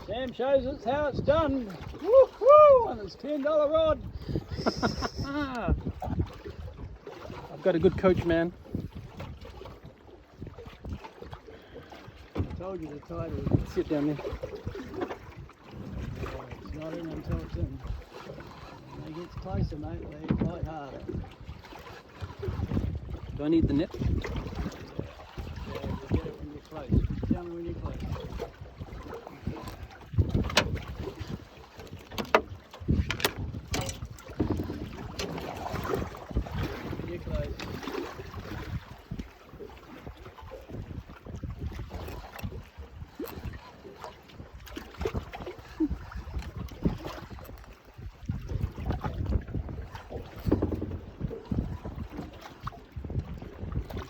Sam shows us how it's done. Woo-hoo! And it's $10 rod. I've got a good coach, man. I told you the tide would sit down there. It's not in until it's in. When it gets closer, mate, they fight harder. Do I need the net? Yeah, you get it when you're close. Tell me when you're close. You're close.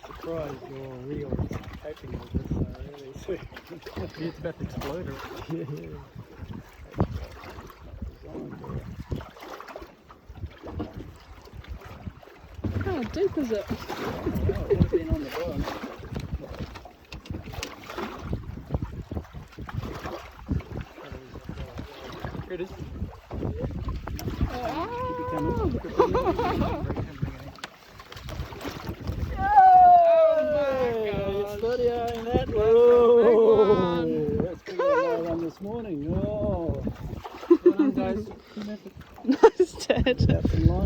Surprised your reel is coping with this really sweet. It's about to explode. Yeah. How deep is it? Oh, it would have been on the bottom. Here it is. Keep it coming. Studying that. Whoa! That's bigger than I done this morning. Oh, well done, guys. Nice, Dad. That's in line.